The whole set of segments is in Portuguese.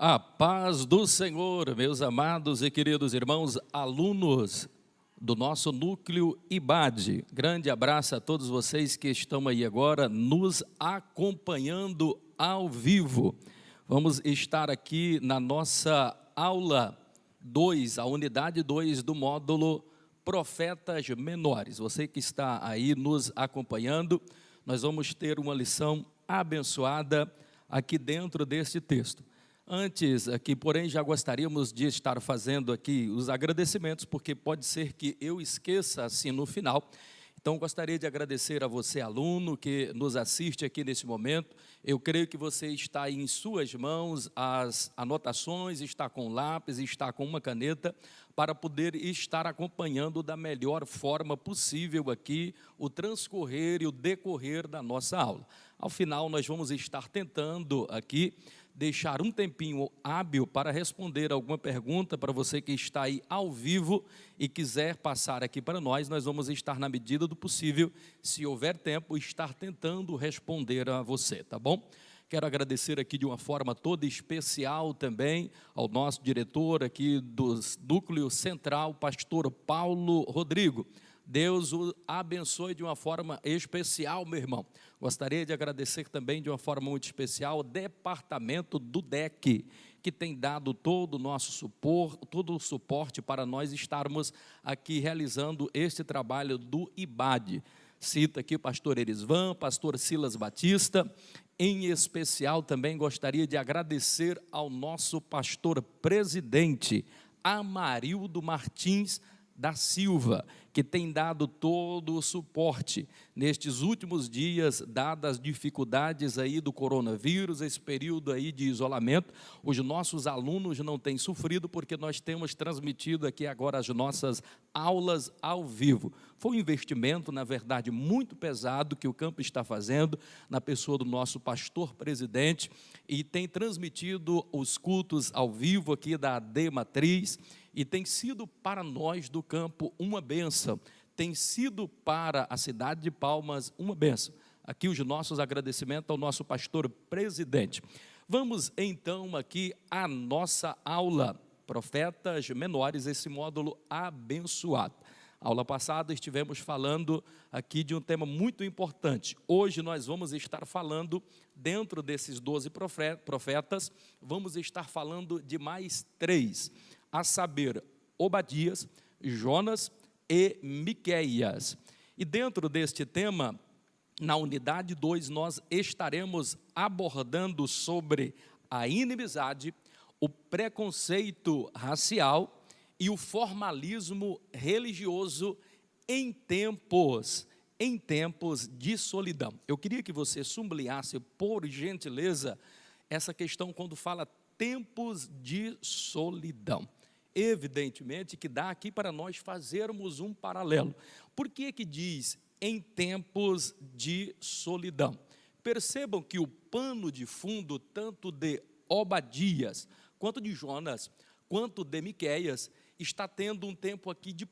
A paz do Senhor, meus amados e queridos irmãos, alunos do nosso núcleo IBAD. Grande abraço a todos vocês que estão aí agora nos acompanhando ao vivo. Vamos estar aqui na nossa aula 2, a unidade 2 do módulo Profetas Menores. Você que está aí nos acompanhando, nós vamos ter uma lição abençoada aqui dentro deste texto. Antes aqui, porém, já gostaríamos de estar fazendo aqui os agradecimentos, porque pode ser que eu esqueça assim no final. Então, gostaria de agradecer a você, aluno, que nos assiste aqui nesse momento. Eu creio que você está aí em suas mãos as anotações, está com lápis, está com uma caneta, para poder estar acompanhando da melhor forma possível aqui o transcorrer e o decorrer da nossa aula. Ao final, nós vamos estar tentando aqui deixar um tempinho hábil para responder alguma pergunta para você que está aí ao vivo e quiser passar aqui para nós. Nós vamos estar, na medida do possível, se houver tempo, estar tentando responder a você, tá bom? Quero agradecer aqui de uma forma toda especial também ao nosso diretor aqui do Núcleo Central, pastor Paulo Rodrigo. Deus o abençoe de uma forma especial, meu irmão. Gostaria de agradecer também de uma forma muito especial ao departamento do DEC, que tem dado todo o nosso suporte, todo o suporte para nós estarmos aqui realizando este trabalho do IBAD. Cita aqui o pastor Erisvan, pastor Silas Batista. Em especial também gostaria de agradecer ao nosso pastor presidente, Amarildo Martins da Silva, que tem dado todo o suporte nestes últimos dias, dadas as dificuldades aí do coronavírus, esse período aí de isolamento. Os nossos alunos não têm sofrido, porque nós temos transmitido aqui agora as nossas aulas ao vivo. Foi um investimento, na verdade, muito pesado que o campo está fazendo, na pessoa do nosso pastor presidente, e tem transmitido os cultos ao vivo aqui da AD Matriz, e tem sido para nós do campo uma bênção, tem sido para a cidade de Palmas uma bênção. Aqui os nossos agradecimentos ao nosso pastor presidente. Vamos então aqui à nossa aula, Profetas Menores, esse módulo abençoado. Aula passada estivemos falando aqui de um tema muito importante. Hoje nós vamos estar falando, dentro desses 12 profetas, vamos estar falando de mais 3, a saber, Obadias, Jonas e Miqueias. E dentro deste tema, na unidade 2, nós estaremos abordando sobre a inimizade, o preconceito racial e o formalismo religioso em tempos de solidão. Eu queria que você sublinhasse, por gentileza, essa questão quando fala tempos de solidão. Evidentemente que dá aqui para nós fazermos um paralelo. Por que que diz em tempos de solidão? Percebam que o pano de fundo, tanto de Obadias, quanto de Jonas, quanto de Miqueias, está tendo um tempo aqui de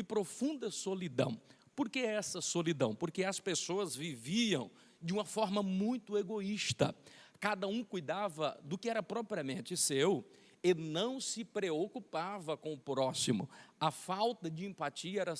profunda solidão. Por que essa solidão? Porque as pessoas viviam de uma forma muito egoísta. Cada um cuidava do que era propriamente seu e não se preocupava com o próximo. A falta de empatia era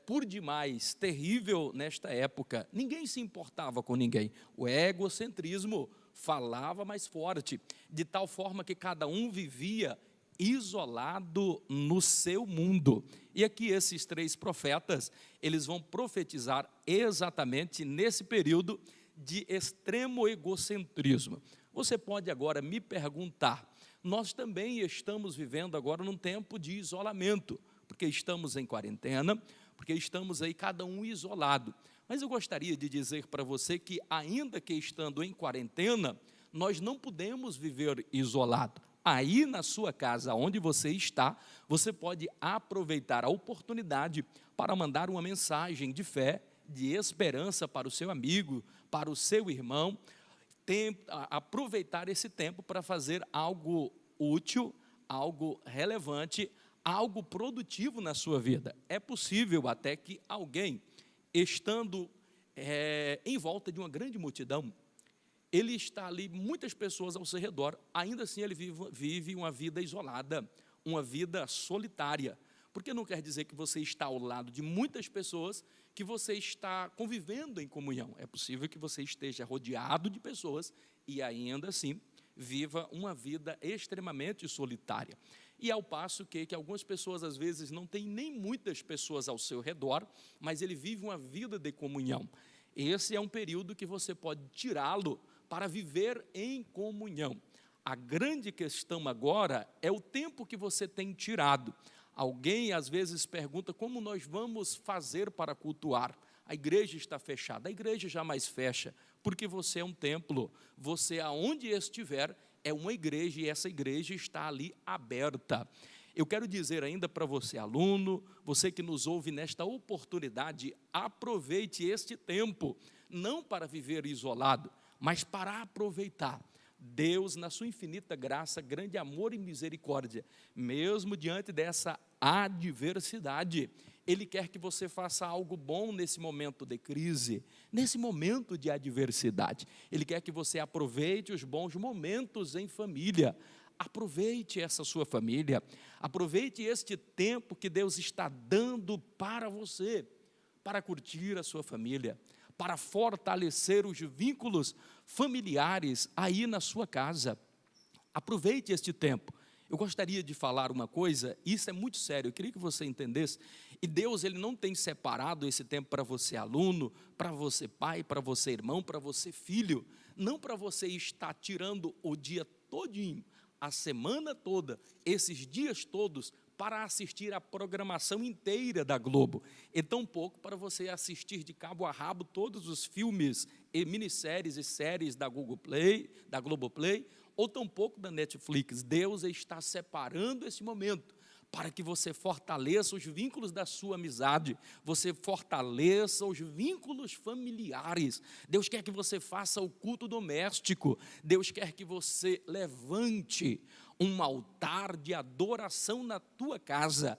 por demais terrível nesta época. Ninguém se importava com ninguém. O egocentrismo falava mais forte, de tal forma que cada um vivia isolado no seu mundo. E aqui esses 3 profetas, eles vão profetizar exatamente nesse período de extremo egocentrismo. Você pode agora me perguntar, nós também estamos vivendo agora num tempo de isolamento, porque estamos em quarentena, porque estamos aí cada um isolado. Mas eu gostaria de dizer para você que, ainda que estando em quarentena, nós não podemos viver isolado. Aí na sua casa, onde você está, você pode aproveitar a oportunidade para mandar uma mensagem de fé, de esperança para o seu amigo, para o seu irmão. Aproveitar esse tempo para fazer algo útil, algo relevante, algo produtivo na sua vida. É possível até que alguém, estando em volta de uma grande multidão, ele está ali, muitas pessoas ao seu redor, ainda assim ele vive uma vida isolada, uma vida solitária. Porque não quer dizer que você está ao lado de muitas pessoas, que você está convivendo em comunhão. É possível que você esteja rodeado de pessoas e ainda assim viva uma vida extremamente solitária. E ao passo que algumas pessoas às vezes não têm nem muitas pessoas ao seu redor, mas ele vive uma vida de comunhão. Esse é um período que você pode tirá-lo para viver em comunhão. A grande questão agora é o tempo que você tem tirado. Alguém às vezes pergunta como nós vamos fazer para cultuar. A igreja está fechada, a igreja jamais fecha, porque você é um templo, você aonde estiver é uma igreja e essa igreja está ali aberta. Eu quero dizer ainda para você, aluno, você que nos ouve nesta oportunidade, aproveite este tempo, não para viver isolado, mas para aproveitar. Deus, na sua infinita graça, grande amor e misericórdia, mesmo diante dessa adversidade, Ele quer que você faça algo bom nesse momento de crise, nesse momento de adversidade. Ele quer que você aproveite os bons momentos em família. Aproveite essa sua família, aproveite este tempo que Deus está dando para você, para curtir a sua família, para fortalecer os vínculos familiares aí na sua casa. Aproveite este tempo. Eu gostaria de falar uma coisa, isso é muito sério, eu queria que você entendesse, e Deus ele não tem separado esse tempo para você aluno, para você pai, para você irmão, para você filho, não para você estar tirando o dia todinho, a semana toda, esses dias todos, para assistir a programação inteira da Globo, e tampouco para você assistir de cabo a rabo todos os filmes e minisséries e séries da Globoplay, ou tampouco da Netflix. Deus está separando esse momento para que você fortaleça os vínculos da sua amizade, você fortaleça os vínculos familiares. Deus quer que você faça o culto doméstico, Deus quer que você levante um altar de adoração na tua casa.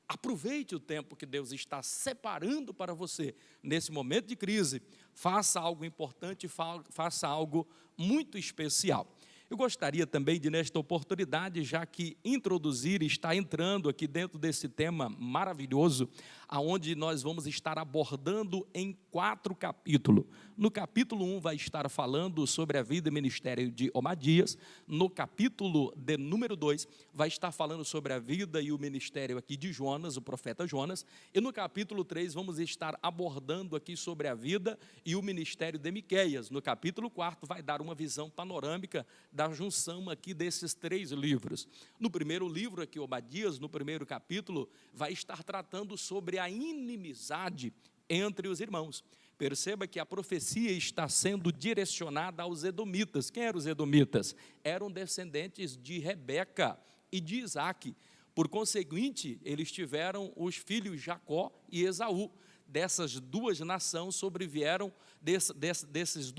Aproveite o tempo que Deus está separando para você nesse momento de crise, faça algo importante, faça algo muito especial. Eu gostaria também de, nesta oportunidade, já que introduzir, está entrando aqui dentro desse tema maravilhoso, aonde nós vamos estar abordando em 4 capítulos. No capítulo 1 vai estar falando sobre a vida e ministério de Obadias, no capítulo de número 2 vai estar falando sobre a vida e o ministério aqui de Jonas, o profeta Jonas, e no capítulo 3 vamos estar abordando aqui sobre a vida e o ministério de Miqueias. No capítulo 4 vai dar uma visão panorâmica da junção aqui desses 3 livros. No primeiro livro aqui, Obadias, no primeiro capítulo, vai estar tratando sobre a inimizade entre os irmãos. Perceba que a profecia está sendo direcionada aos edomitas. Quem eram os edomitas? Eram descendentes de Rebeca e de Isaque. Por conseguinte, eles tiveram os filhos Jacó e Esaú. Dessas 2 nações sobrevieram, desses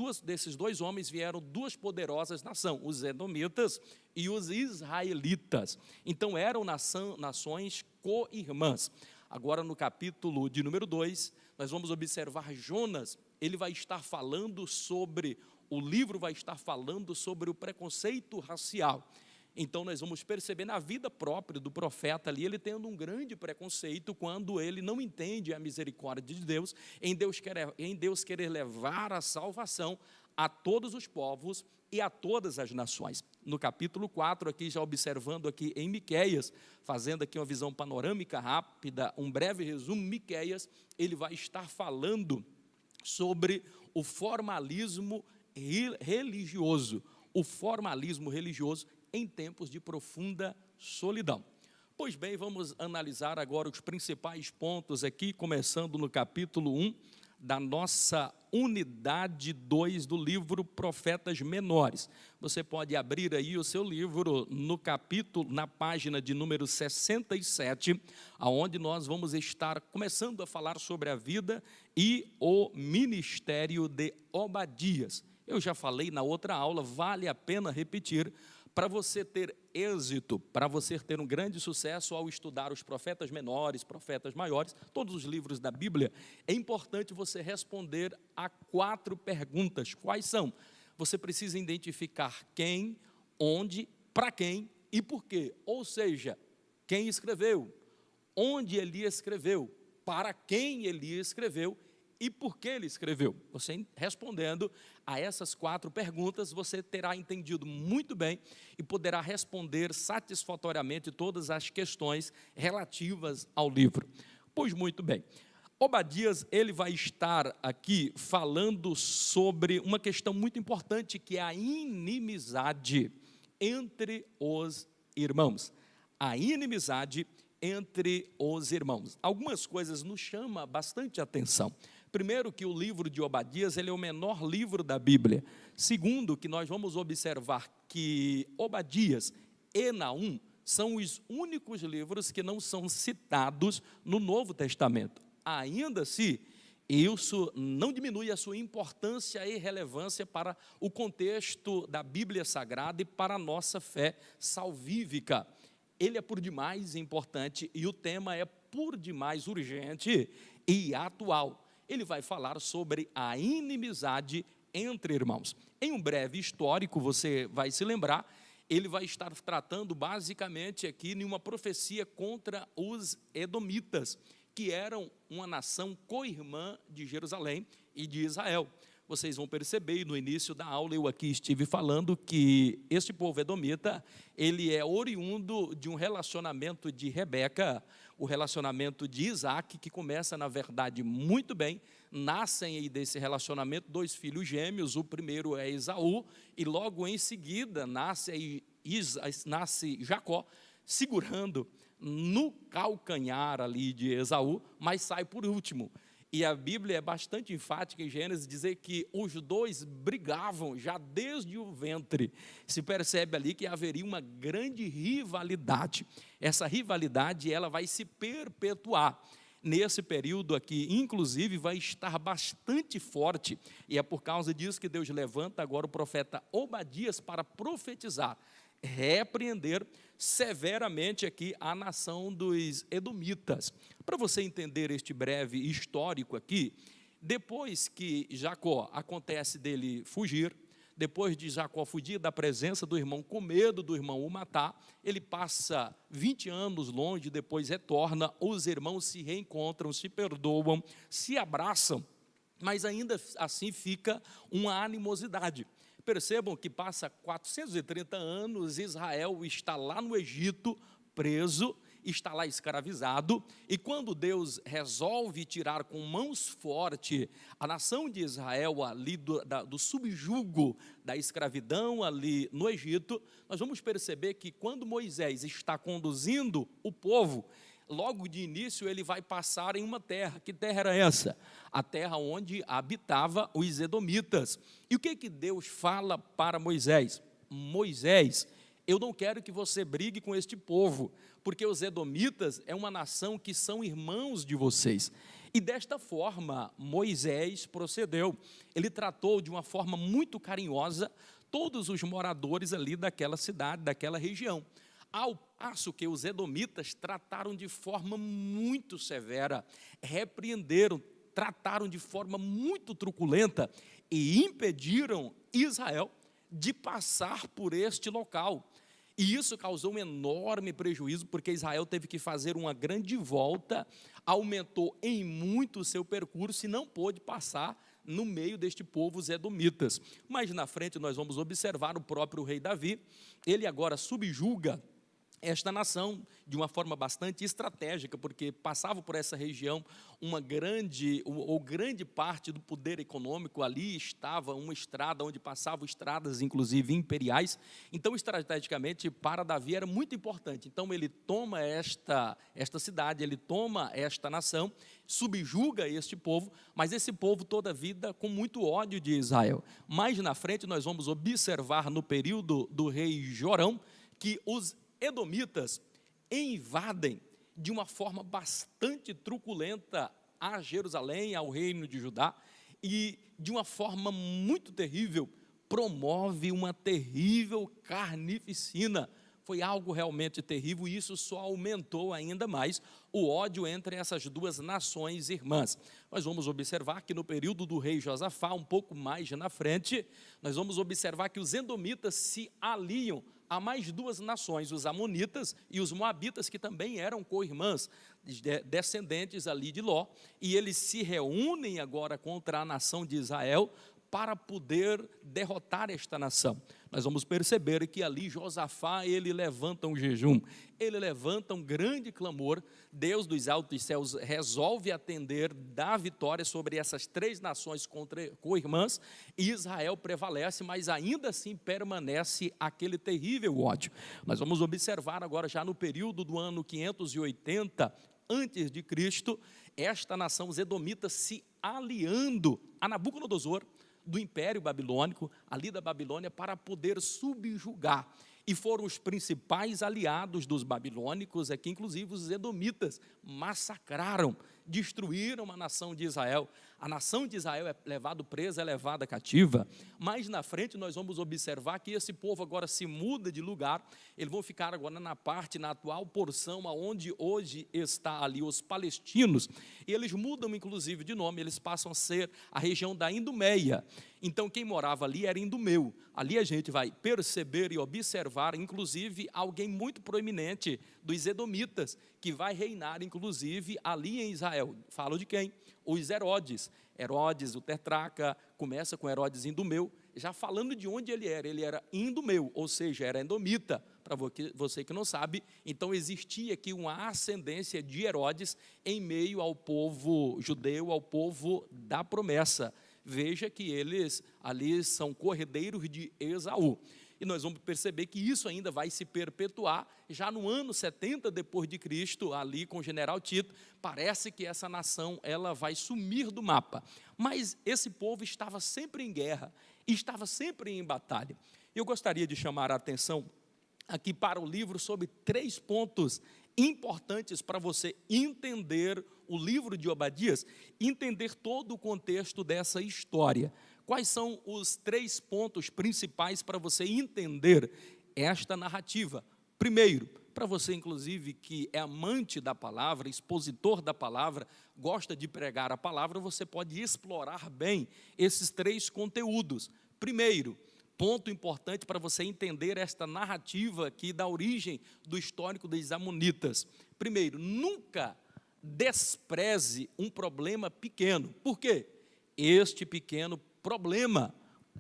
dois homens vieram 2 poderosas nações, os edomitas e os israelitas. Então eram nações co-irmãs. Agora no capítulo de número 2, nós vamos observar Jonas, ele vai estar falando sobre, o livro vai estar falando sobre o preconceito racial. Então nós vamos perceber na vida própria do profeta ali, ele tendo um grande preconceito quando ele não entende a misericórdia de Deus, em Deus querer levar a salvação a todos os povos e a todas as nações. No capítulo 4, aqui já observando aqui em Miqueias, fazendo aqui uma visão panorâmica rápida, um breve resumo, Miqueias, ele vai estar falando sobre o formalismo religioso, em tempos de profunda solidão. Pois bem, vamos analisar agora os principais pontos aqui, começando no capítulo 1 da nossa unidade 2 do livro Profetas Menores. Você pode abrir aí o seu livro no capítulo, na página de número 67, aonde nós vamos estar começando a falar sobre a vida e o ministério de Obadias. Eu já falei na outra aula, vale a pena repetir, para você ter êxito, para você ter um grande sucesso ao estudar os profetas menores, profetas maiores, todos os livros da Bíblia, é importante você responder a 4 perguntas. Quais são? você precisa identificar quem, onde, para quem e por quê. Ou seja, quem escreveu, onde ele escreveu, para quem ele escreveu e por que ele escreveu. Você respondendo a essas 4 perguntas, você terá entendido muito bem e poderá responder satisfatoriamente todas as questões relativas ao livro. Pois muito bem, Obadias, ele vai estar aqui falando sobre uma questão muito importante, que é a inimizade entre os irmãos. A inimizade entre os irmãos. Algumas coisas nos chamam bastante atenção. Primeiro, que o livro de Obadias, ele é o menor livro da Bíblia. Segundo, que nós vamos observar que Obadias e Naum são os únicos livros que não são citados no Novo Testamento. Ainda assim, isso não diminui a sua importância e relevância para o contexto da Bíblia Sagrada e para a nossa fé salvífica. Ele é por demais importante e o tema é por demais urgente e atual. Ele vai falar sobre a inimizade entre irmãos. Em um breve histórico, você vai se lembrar, ele vai estar tratando basicamente aqui de uma profecia contra os edomitas, que eram uma nação co-irmã de Jerusalém e de Israel. Vocês vão perceber, no início da aula eu aqui estive falando que este povo edomita, ele é oriundo de um relacionamento de Rebeca, o relacionamento de Isaac, que começa na verdade muito bem. Nascem aí desse relacionamento 2 filhos gêmeos, o primeiro é Esaú, e logo em seguida nasce Jacó, segurando no calcanhar ali de Esaú, mas sai por último. E a Bíblia é bastante enfática em Gênesis dizer que os dois brigavam já desde o ventre. Se percebe ali que haveria uma grande rivalidade. Essa rivalidade, ela vai se perpetuar. Nesse período aqui, inclusive, vai estar bastante forte, e é por causa disso que Deus levanta agora o profeta Obadias para profetizar, repreender severamente aqui a nação dos edomitas. Para você entender este breve histórico aqui, depois que Jacó acontece dele fugir, depois de Jacó fugir da presença do irmão com medo do irmão o matar, ele passa 20 anos longe, depois retorna, os irmãos se reencontram, se perdoam, se abraçam, mas ainda assim fica uma animosidade. Percebam que passa 430 anos, Israel está lá no Egito, preso, está lá escravizado, e quando Deus resolve tirar com mãos fortes a nação de Israel ali do subjugo da escravidão ali no Egito, nós vamos perceber que quando Moisés está conduzindo o povo, logo de início ele vai passar em uma terra. Que terra era essa? A terra onde habitava os edomitas. E o que Deus fala para Moisés? Moisés, eu não quero que você brigue com este povo, porque os edomitas é uma nação que são irmãos de vocês. E desta forma Moisés procedeu. Ele tratou de uma forma muito carinhosa todos os moradores ali daquela cidade, daquela região. Ao passo que os edomitas trataram de forma muito severa, repreenderam, trataram de forma muito truculenta e impediram Israel de passar por este local. E isso causou um enorme prejuízo, porque Israel teve que fazer uma grande volta, aumentou em muito o seu percurso e não pôde passar no meio deste povo, os edomitas. Mas na frente nós vamos observar o próprio rei Davi, ele agora subjuga esta nação de uma forma bastante estratégica, porque passava por essa região uma grande parte do poder econômico. Ali estava uma estrada onde passavam estradas, inclusive imperiais. Então, estrategicamente, para Davi era muito importante. Então, ele toma esta cidade, ele toma esta nação, subjuga este povo, mas esse povo toda a vida com muito ódio de Israel. Mais na frente, nós vamos observar no período do rei Jorão, que os edomitas invadem de uma forma bastante truculenta a Jerusalém, ao reino de Judá, e de uma forma muito terrível, promove uma terrível carnificina. Foi algo realmente terrível e isso só aumentou ainda mais o ódio entre essas duas nações irmãs. Nós vamos observar que no período do rei Josafá, um pouco mais na frente, nós vamos observar que os edomitas se aliam a mais duas nações, os amonitas e os moabitas, que também eram co-irmãs, descendentes ali de Ló, e eles se reúnem agora contra a nação de Israel para poder derrotar esta nação. Nós vamos perceber que ali Josafá, ele levanta um jejum, ele levanta um grande clamor, Deus dos altos céus resolve atender, dá vitória sobre essas três nações co-irmãs, e Israel prevalece, mas ainda assim permanece aquele terrível ódio. Nós vamos observar agora já no período do ano 580 antes de Cristo, esta nação, os edomitas, se aliando a Nabucodonosor, do Império Babilônico, ali da Babilônia, para poder subjugar. E foram os principais aliados dos babilônicos, que inclusive os edomitas massacraram, destruíram a nação de Israel. A nação de Israel é levada presa, é levada cativa. Mais na frente nós vamos observar que esse povo agora se muda de lugar. Eles vão ficar agora na atual porção, onde hoje está ali os palestinos. E eles mudam inclusive de nome, eles passam a ser a região da Idumeia. Então quem morava ali era Idumeu. Ali a gente vai perceber e observar, inclusive, alguém muito proeminente dos edomitas, que vai reinar, inclusive, ali em Israel. Falo de quem? Os Herodes. Herodes, o tetrarca, começa com Herodes Idumeu, já falando de onde ele era Idumeu, ou seja, era edomita, para você que não sabe. Então existia aqui uma ascendência de Herodes em meio ao povo judeu, ao povo da promessa. Veja que eles ali são cordeiros de Esaú. E nós vamos perceber que isso ainda vai se perpetuar, já no ano 70 depois de Cristo, ali com o general Tito, parece que essa nação ela vai sumir do mapa. Mas esse povo estava sempre em guerra, estava sempre em batalha. Eu gostaria de chamar a atenção aqui para o livro sobre 3 pontos importantes para você entender o livro de Obadias, entender todo o contexto dessa história. Quais são os 3 pontos principais para você entender esta narrativa? Primeiro, para você inclusive que é amante da palavra, expositor da palavra, gosta de pregar a palavra, você pode explorar bem esses 3 conteúdos. Primeiro, ponto importante para você entender esta narrativa aqui da origem do histórico dos amonitas. Primeiro, nunca despreze um problema pequeno. Por quê? Este pequeno problema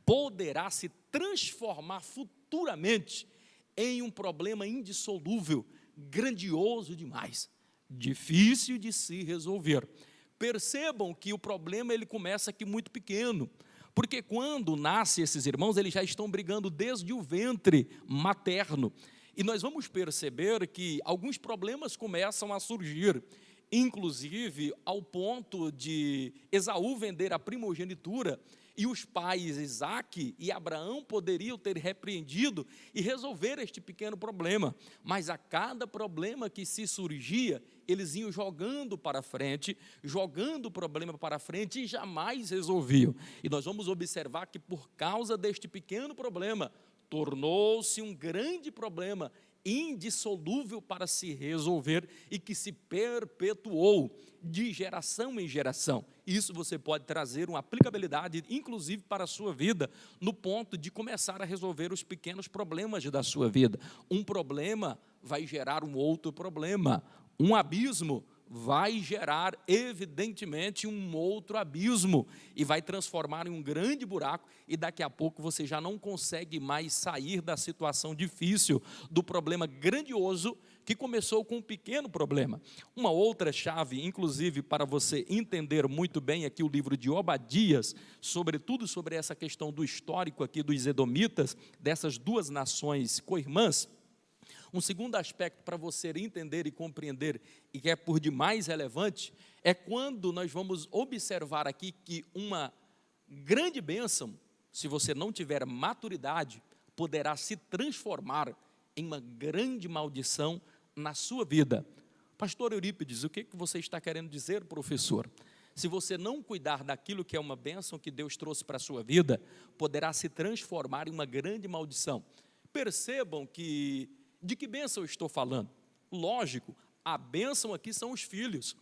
poderá se transformar futuramente em um problema indissolúvel, grandioso demais, difícil de se resolver. Percebam que o problema ele começa aqui muito pequeno, porque quando nascem esses irmãos, eles já estão brigando desde o ventre materno. E nós vamos perceber que alguns problemas começam a surgir, inclusive ao ponto de Esaú vender a primogenitura, e os pais Isaque e Abraão poderiam ter repreendido e resolver este pequeno problema, mas a cada problema que se surgia, eles iam jogando para frente, jogando o problema para frente e jamais resolviam. E nós vamos observar que por causa deste pequeno problema, tornou-se um grande problema, indissolúvel para se resolver e que se perpetuou de geração em geração. Isso você pode trazer uma aplicabilidade, inclusive para a sua vida, no ponto de começar a resolver os pequenos problemas da sua vida. Um problema vai gerar um outro problema, um abismo vai gerar, evidentemente, um outro abismo e vai transformar em um grande buraco e daqui a pouco você já não consegue mais sair da situação difícil, do problema grandioso que começou com um pequeno problema. Uma outra chave, inclusive, para você entender muito bem aqui o livro de Obadias, sobretudo sobre essa questão do histórico aqui dos edomitas, dessas duas nações co-irmãs. Um segundo aspecto para você entender e compreender, e que é por demais relevante, é quando nós vamos observar aqui que uma grande bênção, se você não tiver maturidade, poderá se transformar em uma grande maldição na sua vida. Pastor Eurípides, o que você está querendo dizer, professor? Se você não cuidar daquilo que é uma bênção que Deus trouxe para a sua vida, poderá se transformar em uma grande maldição. Percebam que De que bênção eu estou falando? Lógico, a bênção aqui são os filhos,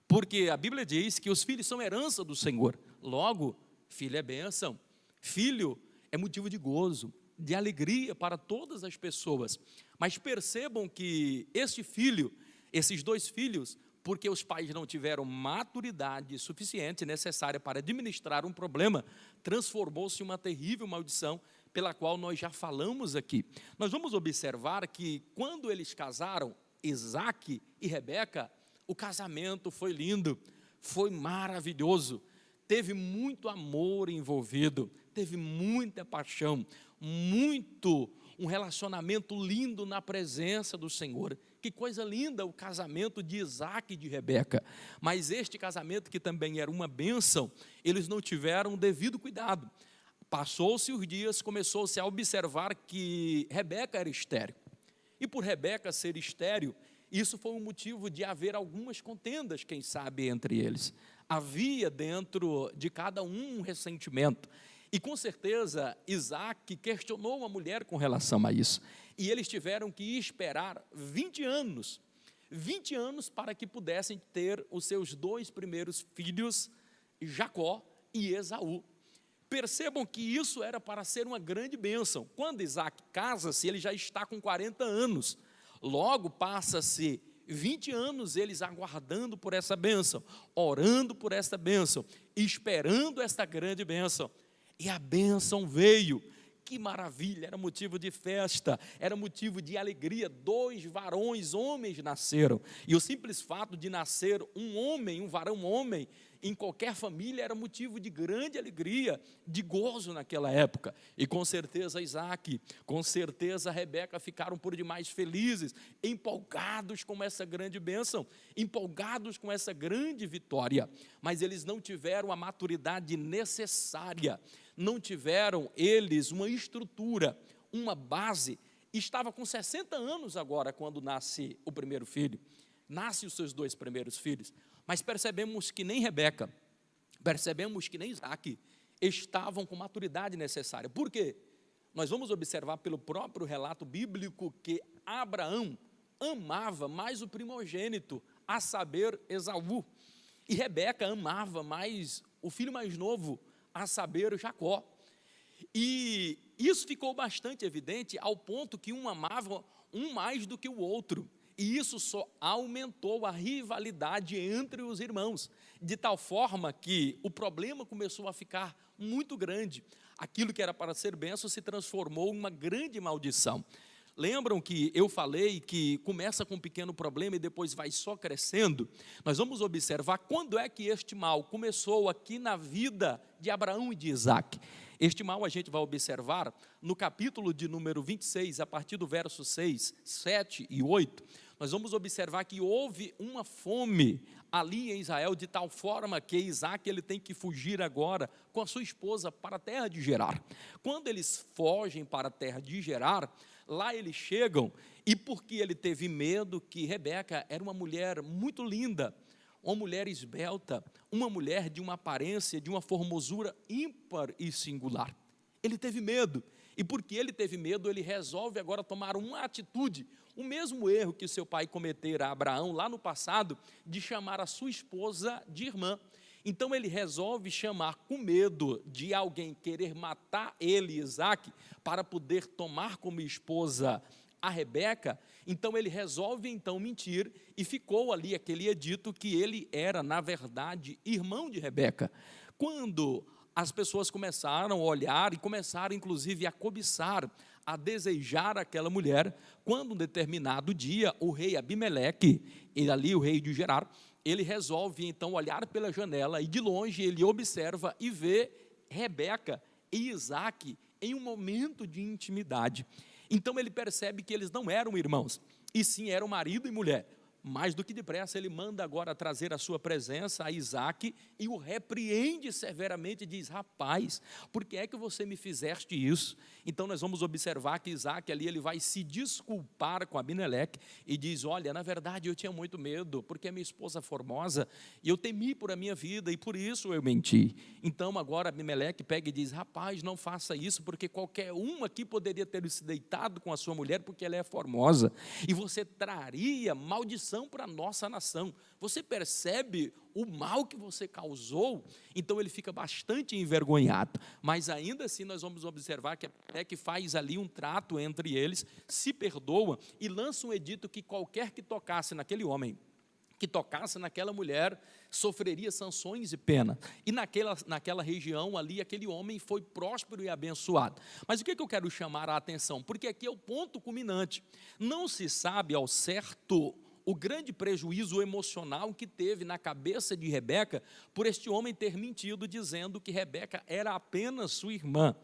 porque a Bíblia diz que os filhos são herança do Senhor. Logo, filho é bênção, filho é motivo de gozo, de alegria para todas as pessoas. Mas percebam que este filho, esses dois filhos, porque os pais não tiveram maturidade suficiente necessária para administrar um problema, transformou-se em uma terrível maldição, pela qual nós já falamos aqui. Nós vamos observar que quando eles casaram, Isaque e Rebeca, o casamento foi lindo, foi maravilhoso, teve muito amor envolvido, teve muita paixão, um relacionamento lindo na presença do Senhor. Que coisa linda o casamento de Isaque e de Rebeca. Mas este casamento, que também era uma bênção, eles não tiveram o devido cuidado. Passou-se os dias, começou-se a observar que Rebeca era estéril. E por Rebeca ser estéril, isso foi um motivo de haver algumas contendas, quem sabe, entre eles. Havia dentro de cada um ressentimento. E com certeza, Isaque questionou a mulher com relação a isso. E eles tiveram que esperar 20 anos para que pudessem ter os seus dois primeiros filhos, Jacó e Esaú. Percebam que isso era para ser uma grande bênção. Quando Isaque casa-se, ele já está com 40 anos. Logo passa-se 20 anos eles aguardando por essa bênção, orando por essa bênção, esperando esta grande bênção. E a bênção veio. Que maravilha, era motivo de festa, era motivo de alegria. 2 varões, homens nasceram. E o simples fato de nascer um homem, um varão homem, em qualquer família era motivo de grande alegria, de gozo naquela época. E com certeza Isaque, com certeza Rebeca ficaram por demais felizes, empolgados com essa grande bênção, empolgados com essa grande vitória. Mas eles não tiveram a maturidade necessária, não tiveram eles uma estrutura, uma base. Estava com 60 anos agora quando nasce o primeiro filho, nasce os seus 2 primeiros filhos. Mas percebemos que nem Rebeca, percebemos que nem Isaque estavam com maturidade necessária. Por quê? Nós vamos observar pelo próprio relato bíblico que Abraão amava mais o primogênito, a saber, Esaú. E Rebeca amava mais o filho mais novo, a saber, Jacó. E isso ficou bastante evidente ao ponto que um amava um mais do que o outro. E isso só aumentou a rivalidade entre os irmãos, de tal forma que o problema começou a ficar muito grande. Aquilo que era para ser bênção se transformou em uma grande maldição. Lembram que eu falei que começa com um pequeno problema e depois vai só crescendo? Nós vamos observar quando é que este mal começou aqui na vida de Abraão e de Isaque. Este mal a gente vai observar no capítulo de número 26, a partir do verso 6, 7 e 8. Nós vamos observar que houve uma fome ali em Israel, de tal forma que Isaque ele tem que fugir agora com a sua esposa para a terra de Gerar. Quando eles fogem para a terra de Gerar, lá eles chegam, e porque ele teve medo que Rebeca era uma mulher muito linda, uma mulher esbelta, uma mulher de uma aparência, de uma formosura ímpar e singular. Ele teve medo, e porque ele teve medo, ele resolve agora tomar uma atitude, o mesmo erro que o seu pai cometera a Abraão lá no passado, de chamar a sua esposa de irmã. Então ele resolve chamar, com medo de alguém querer matar ele, Isaque, para poder tomar como esposa a Rebeca. Então ele resolve então mentir, e ficou ali aquele edito que ele era, na verdade, irmão de Rebeca. Quando as pessoas começaram a olhar e começaram inclusive a cobiçar, a desejar aquela mulher, quando um determinado dia o rei Abimeleque, ele ali o rei de Gerar, ele resolve então olhar pela janela, e de longe ele observa e vê Rebeca e Isaque em um momento de intimidade. Então ele percebe que eles não eram irmãos, e sim eram marido e mulher. Mais do que depressa, ele manda agora trazer à sua presença a Isaque e o repreende severamente e diz: rapaz, por que é que você me fizeste isso? Então nós vamos observar que Isaque ali, ele vai se desculpar com Abimeleque e diz: olha, na verdade eu tinha muito medo, porque a minha esposa é formosa, e eu temi por a minha vida, e por isso eu menti. Então agora Abimeleque pega e diz: rapaz, não faça isso, porque qualquer um aqui poderia ter se deitado com a sua mulher, porque ela é formosa, e você traria maldição para a nossa nação. Você percebe o mal que você causou? Então ele fica bastante envergonhado, mas ainda assim nós vamos observar que até que faz ali um trato entre eles, se perdoa e lança um edito que qualquer que tocasse naquele homem, que tocasse naquela mulher, sofreria sanções e pena. E naquela região ali, aquele homem foi próspero e abençoado. Mas o que eu quero chamar a atenção? Porque aqui é o ponto culminante. Não se sabe ao certo o grande prejuízo emocional que teve na cabeça de Rebeca por este homem ter mentido, dizendo que Rebeca era apenas sua irmã.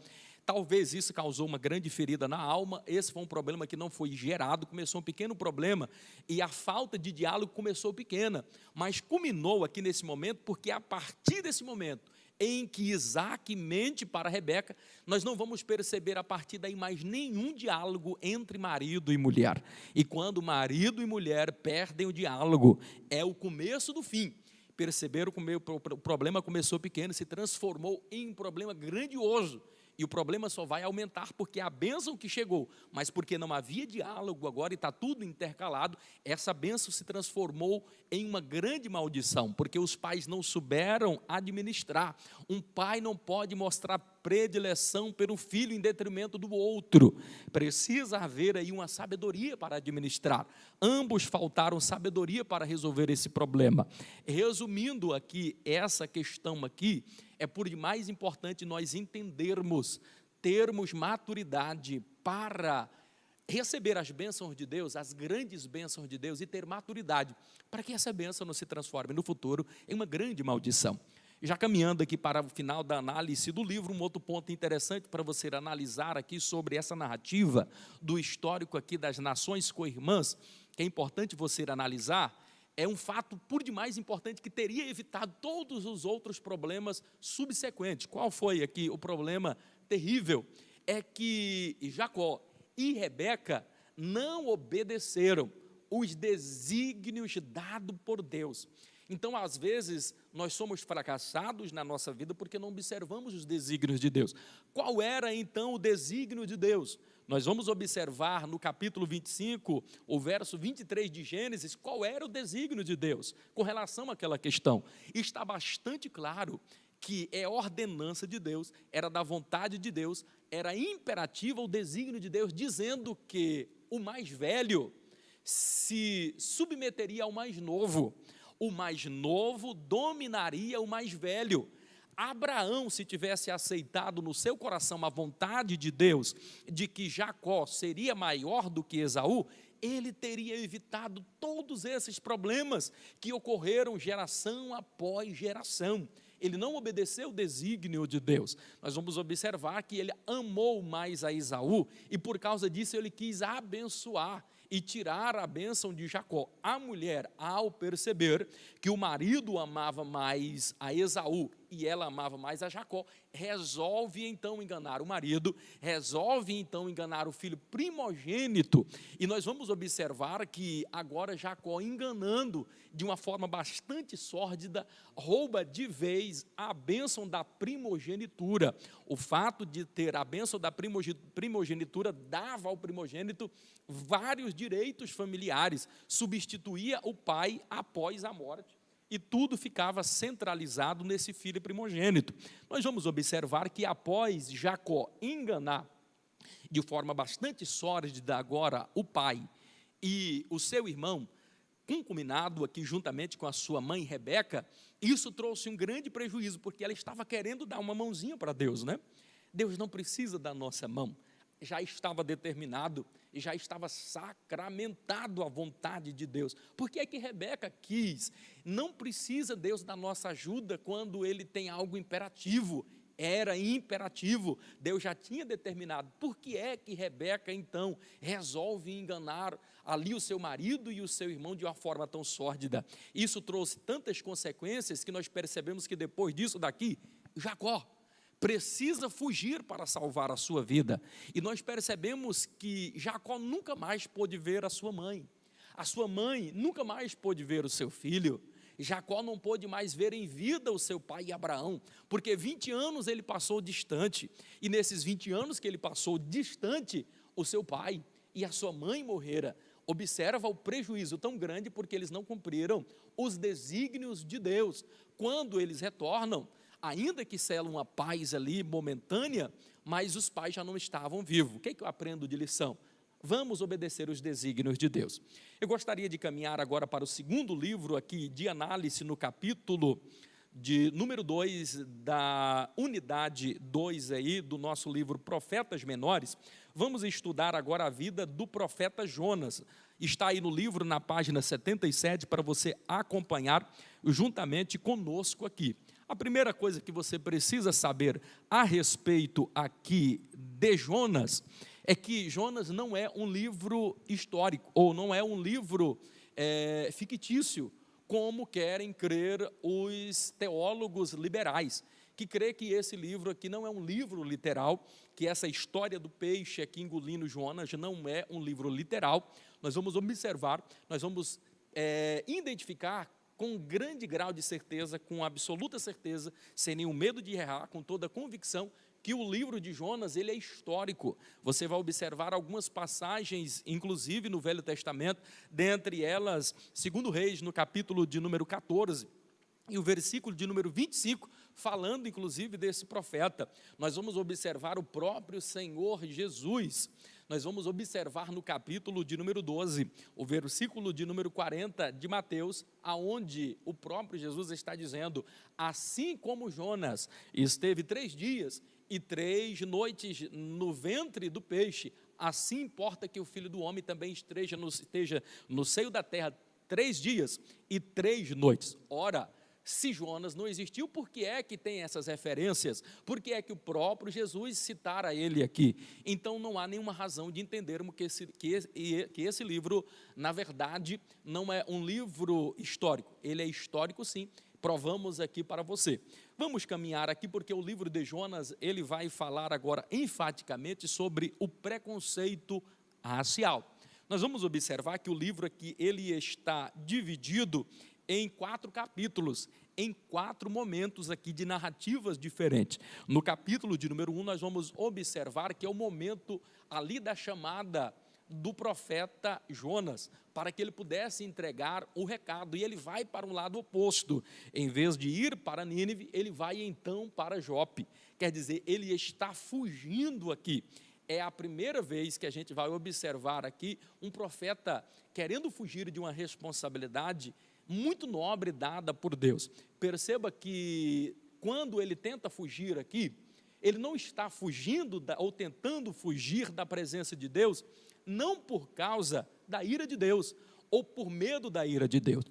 Talvez isso causou uma grande ferida na alma. Esse foi um problema que não foi gerado, começou um pequeno problema, e a falta de diálogo começou pequena, mas culminou aqui nesse momento, porque a partir desse momento em que Isaque mente para Rebeca, nós não vamos perceber a partir daí mais nenhum diálogo entre marido e mulher. E quando marido e mulher perdem o diálogo, é o começo do fim. Perceberam que o problema começou pequeno, se transformou em um problema grandioso. E o problema só vai aumentar porque a bênção que chegou, mas porque não havia diálogo agora e está tudo intercalado, essa bênção se transformou em uma grande maldição, porque os pais não souberam administrar. Um pai não pode mostrar predileção pelo filho em detrimento do outro. Precisa haver aí uma sabedoria para administrar. Ambos faltaram sabedoria para resolver esse problema. Resumindo aqui, essa questão aqui, é por demais importante nós entendermos, termos maturidade para receber as bênçãos de Deus, as grandes bênçãos de Deus, e ter maturidade para que essa bênção não se transforme no futuro em uma grande maldição. Já caminhando aqui para o final da análise do livro, um outro ponto interessante para você analisar aqui sobre essa narrativa do histórico aqui das nações co-irmãs, que é importante você analisar, é um fato por demais importante que teria evitado todos os outros problemas subsequentes. Qual foi aqui o problema terrível? É que Jacó e Rebeca não obedeceram os desígnios dados por Deus. Então, às vezes, nós somos fracassados na nossa vida porque não observamos os desígnios de Deus. Qual era, então, o desígnio de Deus? Nós vamos observar no capítulo 25, o verso 23 de Gênesis, qual era o desígnio de Deus com relação àquela questão. E está bastante claro que é ordenança de Deus, era da vontade de Deus, era imperativo o desígnio de Deus, dizendo que o mais velho se submeteria ao mais novo. O mais novo dominaria o mais velho. Abraão, se tivesse aceitado no seu coração a vontade de Deus, de que Jacó seria maior do que Esaú, ele teria evitado todos esses problemas que ocorreram geração após geração. Ele não obedeceu o desígnio de Deus. Nós vamos observar que ele amou mais a Esaú, e por causa disso ele quis abençoar e tirar a bênção de Jacó. A mulher, ao perceber que o marido amava mais a Esaú e ela amava mais a Jacó, resolve então enganar o marido, resolve então enganar o filho primogênito, e nós vamos observar que agora Jacó, enganando de uma forma bastante sórdida, rouba de vez a bênção da primogenitura. O fato de ter a bênção da primogenitura dava ao primogênito vários direitos familiares, substituía o pai após a morte, e tudo ficava centralizado nesse filho primogênito. Nós vamos observar que após Jacó enganar de forma bastante sórdida agora o pai e o seu irmão, concuminado aqui juntamente com a sua mãe Rebeca, isso trouxe um grande prejuízo, porque ela estava querendo dar uma mãozinha para Deus, né? Deus não precisa da nossa mão, já estava determinado e já estava sacramentado a vontade de Deus. Por que é que Rebeca quis? Não precisa Deus da nossa ajuda quando Ele tem algo imperativo. era imperativo, Deus já tinha determinado. Por que é que Rebeca, então, resolve enganar ali o seu marido e o seu irmão de uma forma tão sórdida? Isso trouxe tantas consequências que nós percebemos que depois disso daqui, Jacó precisa fugir para salvar a sua vida. E nós percebemos que Jacó nunca mais pôde ver a sua mãe nunca mais pôde ver o seu filho. Jacó não pôde mais ver em vida o seu pai Abraão, porque 20 anos ele passou distante, e nesses 20 anos que ele passou distante, o seu pai e a sua mãe morreram. Observa o prejuízo tão grande, porque eles não cumpriram os desígnios de Deus. Quando eles retornam, ainda que selam uma paz ali momentânea, mas os pais já não estavam vivos. O que eu aprendo de lição? Vamos obedecer os desígnios de Deus. Eu gostaria de caminhar agora para o segundo livro aqui de análise, no capítulo de número 2, da unidade 2 aí, do nosso livro Profetas Menores. Vamos estudar agora a vida do profeta Jonas. Está aí no livro, na página 77, para você acompanhar juntamente conosco aqui. A primeira coisa que você precisa saber a respeito aqui de Jonas é que Jonas não é um livro histórico, ou não é um livro fictício, como querem crer os teólogos liberais, que crê que esse livro aqui não é um livro literal, que essa história do peixe aqui engolindo Jonas não é um livro literal. Nós vamos observar, nós vamos identificar com grande grau de certeza, com absoluta certeza, sem nenhum medo de errar, com toda a convicção, que o livro de Jonas, ele é histórico. Você vai observar algumas passagens, inclusive no Velho Testamento, dentre elas, 2 Reis, no capítulo de número 14, e o versículo de número 25, falando inclusive desse profeta. Nós vamos observar o próprio Senhor Jesus. Nós vamos observar no capítulo de número 12, o versículo de número 40 de Mateus, aonde o próprio Jesus está dizendo: assim como Jonas esteve 3 dias e 3 noites no ventre do peixe, assim importa que o Filho do Homem também esteja no seio da terra 3 dias e 3 noites. Ora, se Jonas não existiu, por que é que tem essas referências? Por que é que o próprio Jesus citara ele aqui? Então não há nenhuma razão de entendermos que esse livro, na verdade, não é um livro histórico. Ele é histórico, sim, provamos aqui para você. Vamos caminhar aqui, porque o livro de Jonas, ele vai falar agora enfaticamente sobre o preconceito racial. Nós vamos observar que o livro aqui, ele está dividido em 4 capítulos, em 4 momentos aqui de narrativas diferentes. No capítulo de número 1, nós vamos observar que é o momento ali da chamada do profeta Jonas, para que ele pudesse entregar o recado, e ele vai para um lado oposto. Em vez de ir para Nínive, ele vai então para Jope. Quer dizer, ele está fugindo aqui. É a primeira vez que a gente vai observar aqui um profeta querendo fugir de uma responsabilidade muito nobre dada por Deus. Perceba que quando ele tenta fugir aqui, ele não está fugindo ou tentando fugir da presença de Deus, não por causa da ira de Deus, ou por medo da ira de Deus.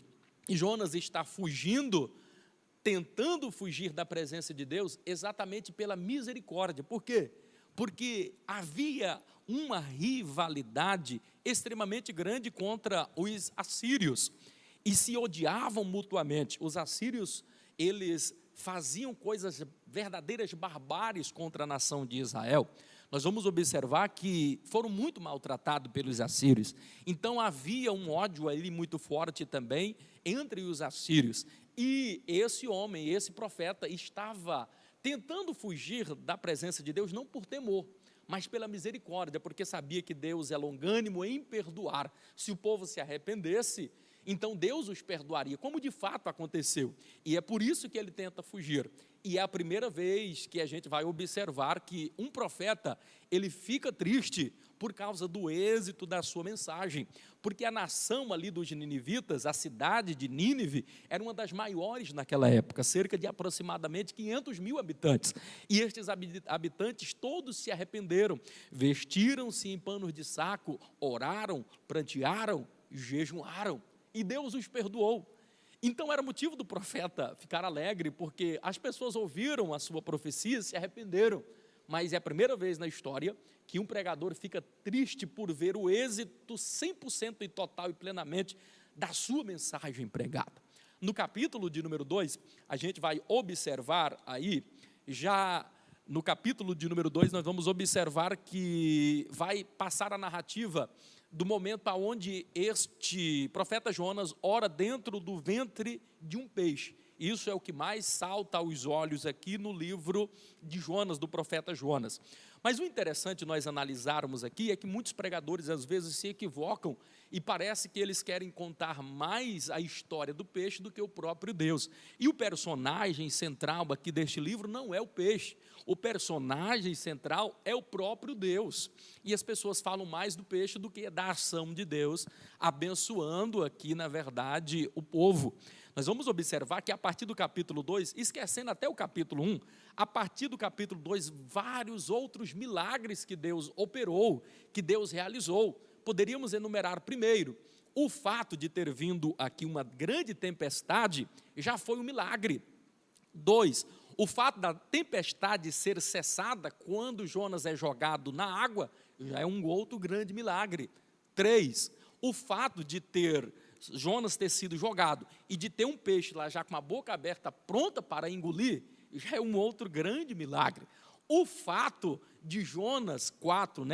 E Jonas está fugindo, tentando fugir da presença de Deus, exatamente pela misericórdia. Por quê? Porque havia uma rivalidade extremamente grande contra os assírios, e se odiavam mutuamente. Os assírios, eles faziam coisas, verdadeiras barbáries contra a nação de Israel. Nós vamos observar que foram muito maltratados pelos assírios. Então havia um ódio ali muito forte também entre os assírios. E esse homem, esse profeta, estava tentando fugir da presença de Deus, não por temor, mas pela misericórdia, porque sabia que Deus é longânimo em perdoar. Se o povo se arrependesse, então Deus os perdoaria, como de fato aconteceu. E é por isso que ele tenta fugir. E é a primeira vez que a gente vai observar que um profeta, ele fica triste por causa do êxito da sua mensagem. Porque a nação ali dos ninivitas, a cidade de Nínive, era uma das maiores naquela época, cerca de aproximadamente 500 mil habitantes. E estes habitantes todos se arrependeram, vestiram-se em panos de saco, oraram, prantearam, jejuaram. E Deus os perdoou. Então era motivo do profeta ficar alegre, porque as pessoas ouviram a sua profecia e se arrependeram. Mas é a primeira vez na história que um pregador fica triste por ver o êxito 100% e total e plenamente da sua mensagem pregada. No capítulo de número 2, a gente vai observar aí, já no capítulo de número 2, nós vamos observar que vai passar a narrativa do momento onde este profeta Jonas ora dentro do ventre de um peixe. Isso é o que mais salta aos olhos aqui no livro de Jonas, do profeta Jonas. Mas o interessante nós analisarmos aqui é que muitos pregadores às vezes se equivocam e parece que eles querem contar mais a história do peixe do que o próprio Deus. E o personagem central aqui deste livro não é o peixe. O personagem central é o próprio Deus. E as pessoas falam mais do peixe do que da ação de Deus, abençoando aqui, na verdade, o povo. Nós vamos observar que a partir do capítulo 2, esquecendo até o capítulo 1, a partir do capítulo 2, vários outros milagres que Deus operou, que Deus realizou. Poderíamos enumerar primeiro, o fato de ter vindo aqui uma grande tempestade, já foi um milagre. 2, o fato da tempestade ser cessada quando Jonas é jogado na água, já é um outro grande milagre. 3, o fato de Jonas ter sido jogado e de ter um peixe lá já com a boca aberta pronta para engolir, já é um outro grande milagre. O fato de Jonas 4,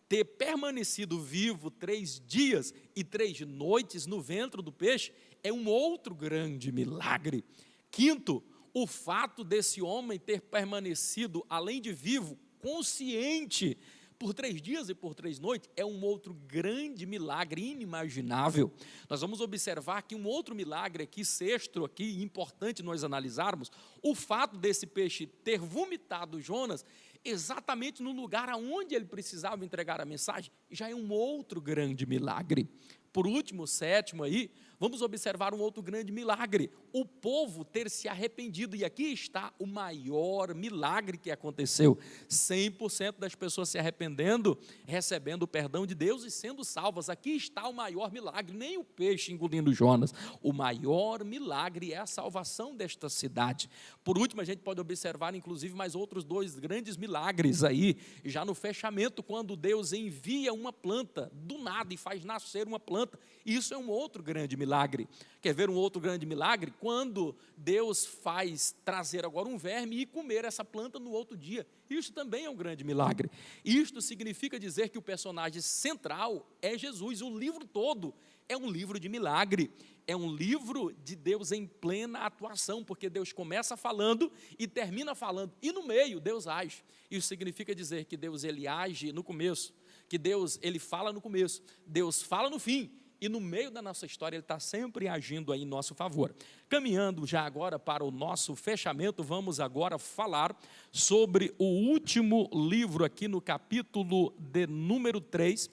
ter permanecido vivo 3 dias e 3 noites no ventre do peixe, é um outro grande milagre. 5, o fato desse homem ter permanecido, além de vivo, consciente, por 3 dias e por 3 noites, é um outro grande milagre inimaginável. Nós vamos observar que um outro milagre aqui, sexto aqui, importante nós analisarmos, o fato desse peixe ter vomitado Jonas, exatamente no lugar aonde ele precisava entregar a mensagem, já é um outro grande milagre. Por último, 7 aí, vamos observar um outro grande milagre, o povo ter se arrependido, e aqui está o maior milagre que aconteceu, 100% das pessoas se arrependendo, recebendo o perdão de Deus e sendo salvas. Aqui está o maior milagre, nem o peixe engolindo Jonas, o maior milagre é a salvação desta cidade. Por último, a gente pode observar inclusive mais outros 2 grandes milagres aí, já no fechamento, quando Deus envia uma planta do nada e faz nascer uma planta. Isso é um outro grande milagre. Quer ver um outro grande milagre? Quando Deus faz trazer agora um verme e comer essa planta no outro dia. Isso também é um grande milagre. Isto significa dizer que o personagem central é Jesus. O livro todo é um livro de milagre. É um livro de Deus em plena atuação, porque Deus começa falando e termina falando, e no meio Deus age. Isso significa dizer que Deus ele age no começo, que Deus ele fala no começo, Deus fala no fim, e no meio da nossa história ele está sempre agindo aí em nosso favor. Caminhando já agora para o nosso fechamento, vamos agora falar sobre o último livro aqui no capítulo de número 3,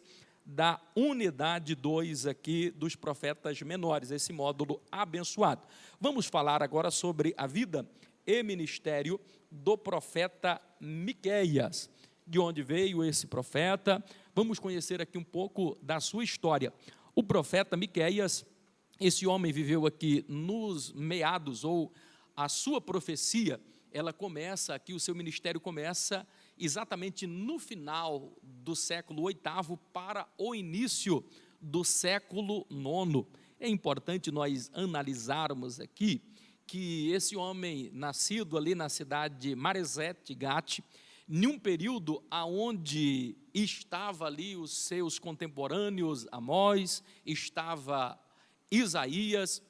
da unidade 2 aqui dos profetas menores, esse módulo abençoado. Vamos falar agora sobre a vida e ministério do profeta Miqueias. De onde veio esse profeta? Vamos conhecer aqui um pouco da sua história. O profeta Miqueias, esse homem viveu aqui nos meados, ou a sua profecia, ela começa aqui, o seu ministério começa exatamente no final do século 8º para o início do século 9º. É importante nós analisarmos aqui que esse homem, nascido ali na cidade de Maresete Gate, em um período onde estava ali os seus contemporâneos Amós, estava Isaías,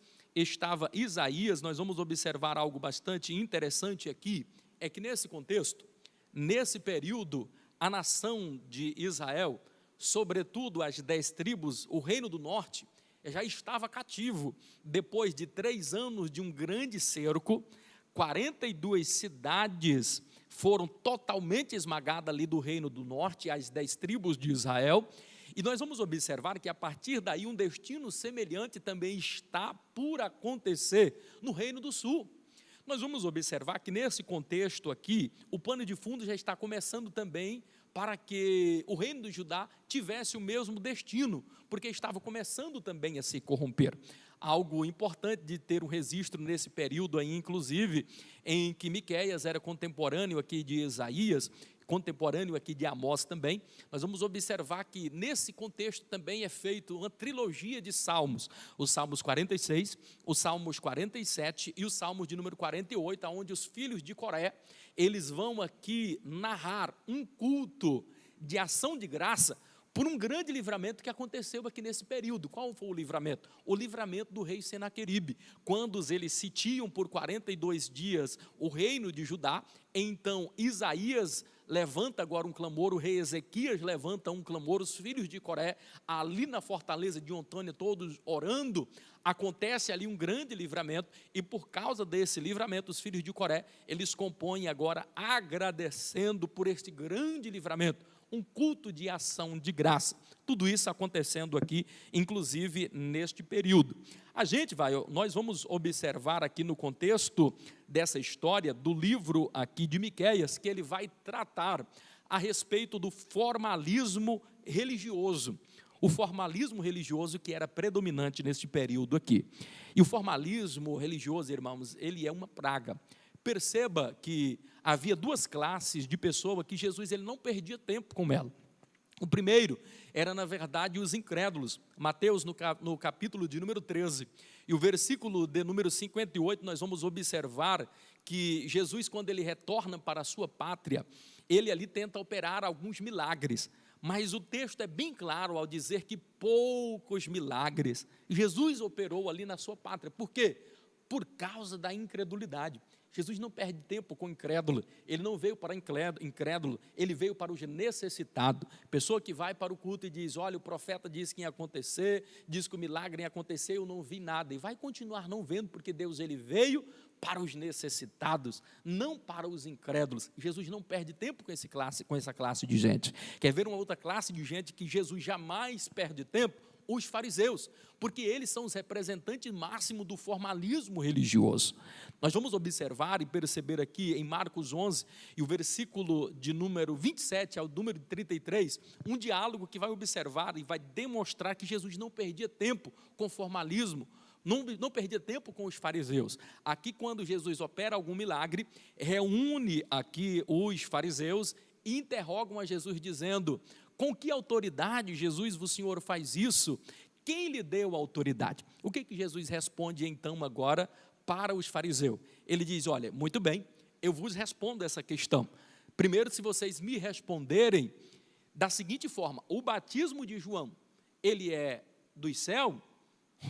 nós vamos observar algo bastante interessante aqui, é que nesse contexto, nesse período, a nação de Israel, sobretudo as 10 tribos, o reino do norte, já estava cativo, depois de 3 anos de um grande cerco, 42 cidades foram totalmente esmagadas ali do reino do norte, as 10 tribos de Israel, e nós vamos observar que a partir daí um destino semelhante também está por acontecer no reino do sul. Nós vamos observar que nesse contexto aqui, o pano de fundo já está começando também para que o reino de Judá tivesse o mesmo destino, porque estava começando também a se corromper. Algo importante de ter um registro nesse período aí, inclusive, em que Miqueias era contemporâneo aqui de Isaías, contemporâneo aqui de Amós também, nós vamos observar que nesse contexto também é feito uma trilogia de salmos, os salmos 46, os salmos 47 e os salmos de número 48, onde os filhos de Coré, eles vão aqui narrar um culto de ação de graça por um grande livramento que aconteceu aqui nesse período. Qual foi o livramento? O livramento do rei Senaqueribe. Quando eles sitiam por 42 dias o reino de Judá, então Isaías levanta agora um clamor, o rei Ezequias levanta um clamor, os filhos de Coré, ali na fortaleza de Antônia, todos orando, acontece ali um grande livramento, e por causa desse livramento, os filhos de Coré, eles compõem agora agradecendo por este grande livramento, um culto de ação de graça. Tudo isso acontecendo aqui, inclusive neste período. Nós vamos observar aqui no contexto dessa história do livro aqui de Miqueias, que ele vai tratar a respeito do formalismo religioso. O formalismo religioso que era predominante neste período aqui. E o formalismo religioso, irmãos, ele é uma praga. Perceba que havia duas classes de pessoas que Jesus ele não perdia tempo com ela. O primeiro era, na verdade, os incrédulos. Mateus, no capítulo de número 13, e o versículo de número 58, nós vamos observar que Jesus, quando ele retorna para a sua pátria, ele ali tenta operar alguns milagres, mas o texto é bem claro ao dizer que poucos milagres Jesus operou ali na sua pátria. Por quê? Por causa da incredulidade. Jesus não perde tempo com o incrédulo, ele não veio para incrédulo, ele veio para o necessitado, pessoa que vai para o culto e diz, olha, o profeta disse que ia acontecer, diz que o milagre ia acontecer, eu não vi nada, e vai continuar não vendo, porque Deus ele veio para os necessitados, não para os incrédulos. Jesus não perde tempo com essa classe de gente. Quer ver uma outra classe de gente que Jesus jamais perde tempo? Os fariseus, porque eles são os representantes máximos do formalismo religioso. Nós vamos observar e perceber aqui em Marcos 11, e o versículo de número 27 ao número 33, um diálogo que vai observar e vai demonstrar que Jesus não perdia tempo com formalismo, não perdia tempo com os fariseus. Aqui, quando Jesus opera algum milagre, reúne aqui os fariseus e interrogam a Jesus dizendo, com que autoridade, Jesus, o Senhor faz isso? Quem lhe deu a autoridade? O que Jesus responde então agora para os fariseus? Ele diz, olha, muito bem, eu vos respondo essa questão. Primeiro, se vocês me responderem da seguinte forma, o batismo de João, ele é dos céus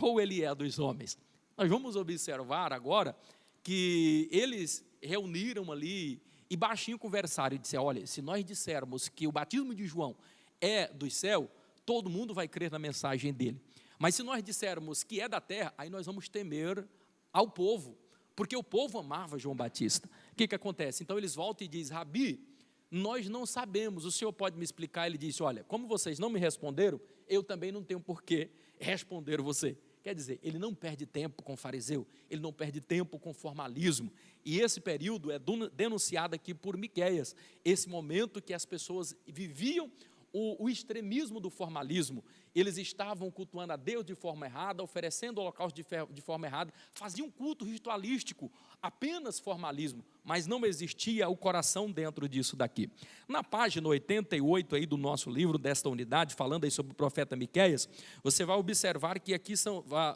ou ele é dos homens? Nós vamos observar agora que eles reuniram ali e baixinho conversaram e disseram, olha, se nós dissermos que o batismo de João é do céu, todo mundo vai crer na mensagem dele. Mas se nós dissermos que é da terra, aí nós vamos temer ao povo, porque o povo amava João Batista. O que acontece? Então eles voltam e dizem, Rabi, nós não sabemos, o senhor pode me explicar? Ele disse, olha, como vocês não me responderam, eu também não tenho por que responder você. Quer dizer, ele não perde tempo com o fariseu, ele não perde tempo com formalismo, e esse período é denunciado aqui por Miqueias, esse momento que as pessoas viviam o extremismo do formalismo, eles estavam cultuando a Deus de forma errada, oferecendo holocausto de forma errada, faziam um culto ritualístico, apenas formalismo, mas não existia o coração dentro disso daqui. Na página 88 aí do nosso livro, desta unidade, falando aí sobre o profeta Miqueias, você vai observar que aqui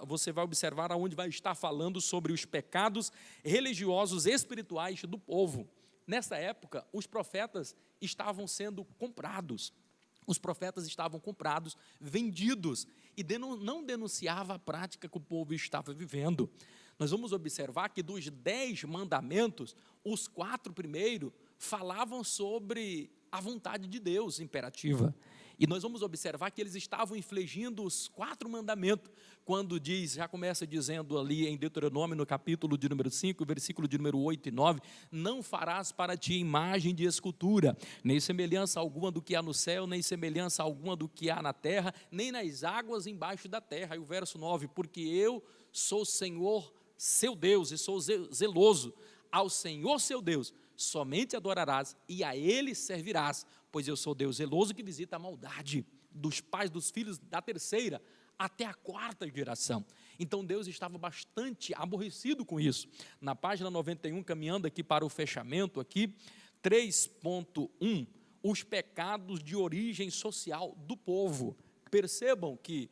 você vai observar aonde vai estar falando sobre os pecados religiosos espirituais do povo. Nessa época, os profetas estavam sendo comprados. Os profetas estavam comprados, vendidos, e não denunciava a prática que o povo estava vivendo. Nós vamos observar que dos 10 mandamentos, os 4 primeiros falavam sobre a vontade de Deus imperativa. E nós vamos observar que eles estavam infligindo os 4 mandamentos, quando diz, já começa dizendo ali em Deuteronômio, no capítulo de número 5, versículo de número 8 e 9, não farás para ti imagem de escultura, nem semelhança alguma do que há no céu, nem semelhança alguma do que há na terra, nem nas águas embaixo da terra. E o verso 9, porque eu sou Senhor, seu Deus, e sou zeloso, ao Senhor seu Deus, somente adorarás e a Ele servirás, pois eu sou Deus zeloso que visita a maldade dos pais dos filhos da terceira até a quarta geração. Então Deus estava bastante aborrecido com isso. Na página 91, caminhando aqui para o fechamento aqui, 3.1, os pecados de origem social do povo. Percebam que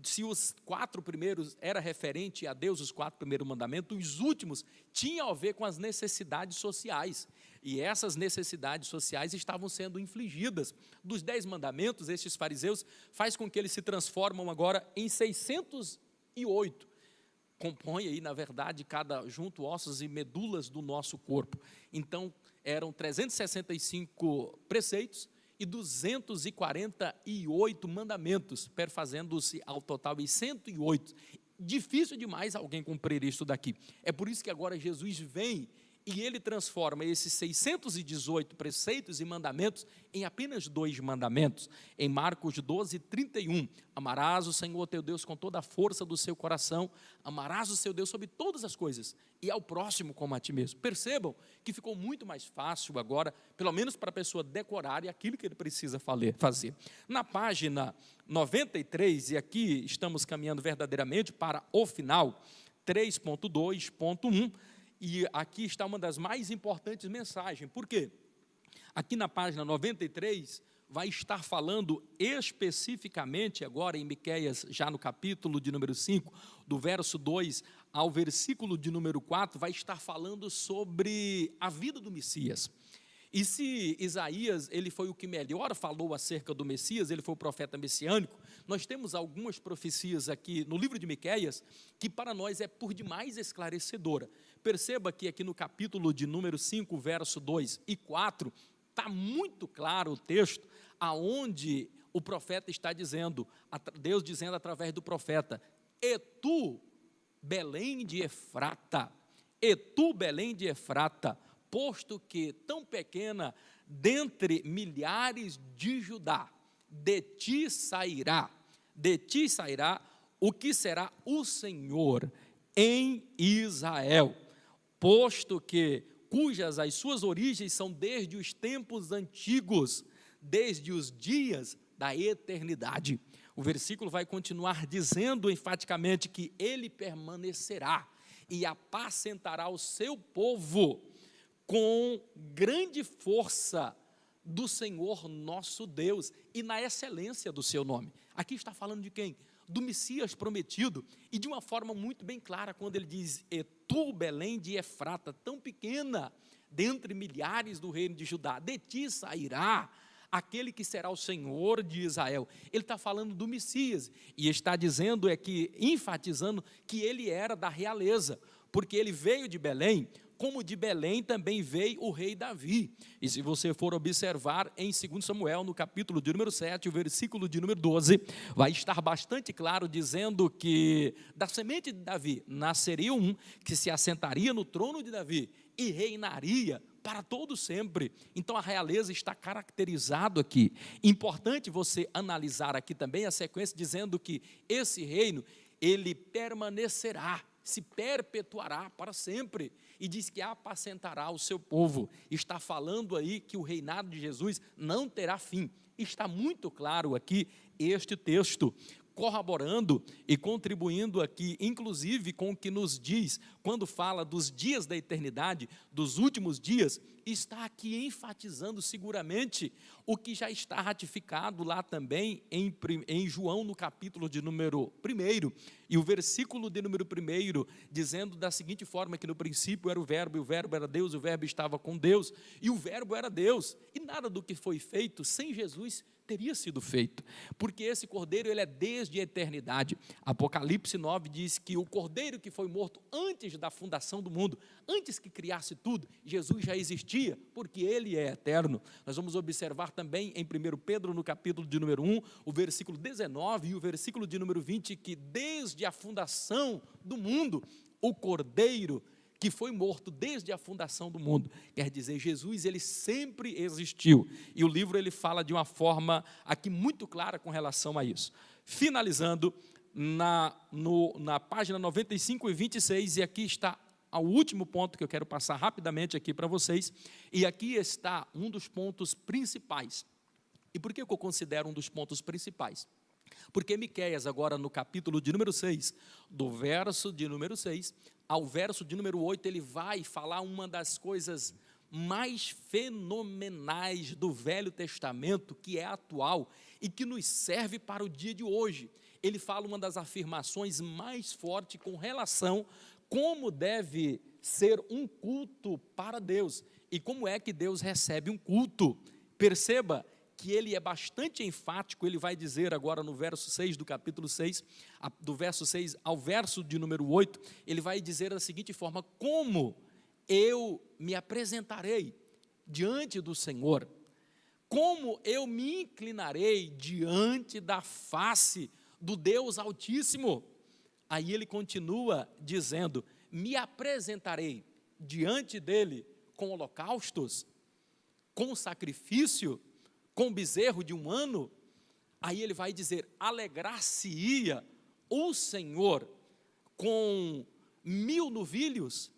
se os 4 primeiros era referente a Deus, os 4 primeiros mandamentos, os últimos tinham a ver com as necessidades sociais. E essas necessidades sociais estavam sendo infligidas. Dos 10 mandamentos, estes fariseus faz com que eles se transformam agora em 608. Compõe aí, na verdade, cada junto ossos e medulas do nosso corpo. Então, eram 365 preceitos e 248 mandamentos, perfazendo-se ao total em 108. Difícil demais alguém cumprir isso daqui. É por isso que agora Jesus vem e ele transforma esses 618 preceitos e mandamentos em apenas 2 mandamentos. Em Marcos 12:31, amarás o Senhor teu Deus com toda a força do seu coração, amarás o seu Deus sobre todas as coisas, e ao próximo como a ti mesmo. Percebam que ficou muito mais fácil agora, pelo menos para a pessoa decorar aquilo que ele precisa fazer. Na página 93, e aqui estamos caminhando verdadeiramente para o final, 3.2.1, e aqui está uma das mais importantes mensagens. Por quê? Aqui na página 93, vai estar falando especificamente agora em Miqueias, já no capítulo de número 5, do verso 2 ao versículo de número 4, vai estar falando sobre a vida do Messias. E se Isaías, ele foi o que melhor falou acerca do Messias, ele foi o profeta messiânico, nós temos algumas profecias aqui no livro de Miqueias, que para nós é por demais esclarecedora. Perceba que aqui no capítulo de número 5, verso 2 e 4, está muito claro o texto, aonde o profeta está dizendo, Deus dizendo através do profeta, e tu, Belém de Efrata, posto que tão pequena dentre milhares de Judá, de ti sairá o que será o Senhor em Israel, posto que cujas as suas origens são desde os tempos antigos, desde os dias da eternidade. O versículo vai continuar dizendo enfaticamente que ele permanecerá e apacentará o seu povo com grande força do Senhor nosso Deus e na excelência do seu nome. Aqui está falando de quem? Do Messias prometido, e de uma forma muito bem clara, quando ele diz, e tu, Belém de Efrata, tão pequena, dentre milhares do reino de Judá, de ti sairá aquele que será o Senhor de Israel. Ele está falando do Messias, e está dizendo, enfatizando que ele era da realeza, porque ele veio de Belém, como de Belém também veio o rei Davi. E se você for observar em 2 Samuel, no capítulo de número 7, o versículo de número 12, vai estar bastante claro, dizendo que da semente de Davi nasceria um que se assentaria no trono de Davi e reinaria para todo sempre. Então a realeza está caracterizado aqui. Importante você analisar aqui também a sequência, dizendo que esse reino, ele permanecerá, se perpetuará para sempre, e diz que apacentará o seu povo. Está falando aí que o reinado de Jesus não terá fim. Está muito claro aqui este texto, corroborando e contribuindo aqui, inclusive com o que nos diz, quando fala dos dias da eternidade, dos últimos dias, está aqui enfatizando seguramente o que já está ratificado lá também em João, no capítulo de número 1, e o versículo de número 1, dizendo da seguinte forma, que no princípio era o verbo, e o verbo era Deus, o verbo estava com Deus, e o verbo era Deus, e nada do que foi feito sem Jesus teria sido feito, porque esse cordeiro, ele é desde a eternidade. Apocalipse 9 diz que o cordeiro que foi morto antes da fundação do mundo, antes que criasse tudo, Jesus já existia, porque ele é eterno. Nós vamos observar também em 1 Pedro, no capítulo de número 1, o versículo 19 e o versículo de número 20, que desde a fundação do mundo, o cordeiro que foi morto desde a fundação do mundo, quer dizer, Jesus, ele sempre existiu, e o livro, ele fala de uma forma aqui muito clara com relação a isso. Finalizando, na página 95 e 26, e aqui está o último ponto que eu quero passar rapidamente aqui para vocês, e aqui está um dos pontos principais. E por que eu considero um dos pontos principais? Porque Miqueias, agora no capítulo de número 6, do verso de número 6 ao verso de número 8, ele vai falar uma das coisas mais fenomenais do Velho Testamento, que é atual e que nos serve para o dia de hoje. Ele fala uma das afirmações mais fortes com relação como deve ser um culto para Deus e como é que Deus recebe um culto. Perceba que ele é bastante enfático. Ele vai dizer agora no verso 6 do capítulo 6, do verso 6 ao verso de número 8, ele vai dizer da seguinte forma: como eu me apresentarei diante do Senhor, como eu me inclinarei diante da face do Deus Altíssimo. Aí ele continua dizendo: me apresentarei diante dele com holocaustos, com sacrifício, com bezerro de um ano. Aí ele vai dizer: alegrar-se-ia o Senhor com 1000 novilhos,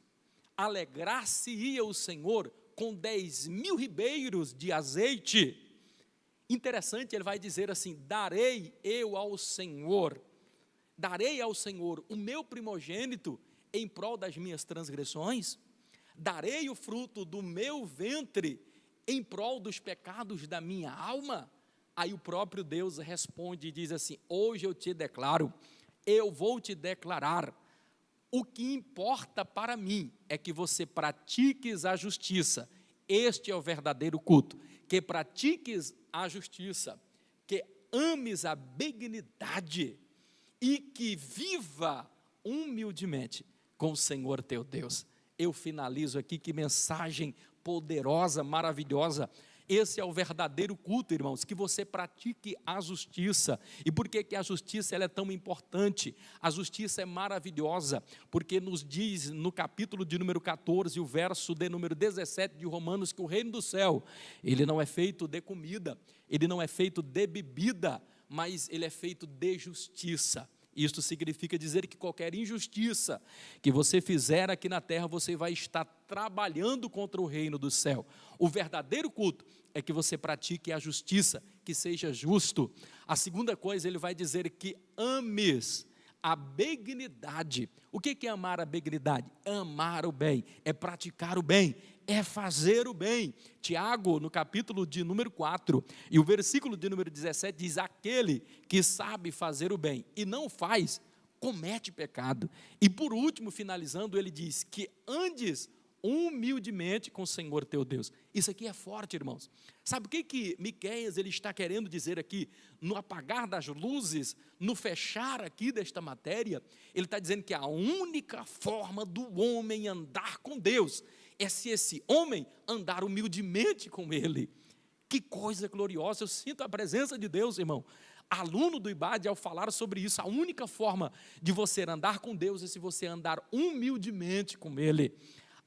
alegrar-se-ia o Senhor com 10.000 ribeiros de azeite. Interessante, ele vai dizer assim: darei ao Senhor o meu primogênito em prol das minhas transgressões, darei o fruto do meu ventre em prol dos pecados da minha alma. Aí o próprio Deus responde e diz assim: hoje eu te declaro, eu vou te declarar, o que importa para mim é que você pratiques a justiça. Este é o verdadeiro culto, que pratiques a justiça, que ames a benignidade e que viva humildemente com o Senhor teu Deus. Eu finalizo aqui, que mensagem poderosa, maravilhosa. Esse é o verdadeiro culto, irmãos, que você pratique a justiça. E por que a justiça ela é tão importante? A justiça é maravilhosa, porque nos diz no capítulo de número 14, o verso de número 17 de Romanos, que o reino do céu, ele não é feito de comida, ele não é feito de bebida, mas ele é feito de justiça. Isto significa dizer que qualquer injustiça que você fizer aqui na terra, você vai estar trabalhando contra o reino do céu. O verdadeiro culto é que você pratique a justiça, que seja justo. A segunda coisa, ele vai dizer que ames a benignidade. O que é amar a benignidade? Amar o bem, é praticar o bem, é fazer o bem. Tiago, no capítulo de número 4, e o versículo de número 17, diz: aquele que sabe fazer o bem e não faz, comete pecado. E por último, finalizando, ele diz que andes humildemente com o Senhor teu Deus. Isso aqui é forte, irmãos. Sabe o que Miqueias ele está querendo dizer aqui? No apagar das luzes, no fechar aqui desta matéria, ele está dizendo que a única forma do homem andar com Deus é se esse homem andar humildemente com Ele. Que coisa gloriosa, eu sinto a presença de Deus, irmão. Aluno do IBAD, ao falar sobre isso, a única forma de você andar com Deus é se você andar humildemente com Ele.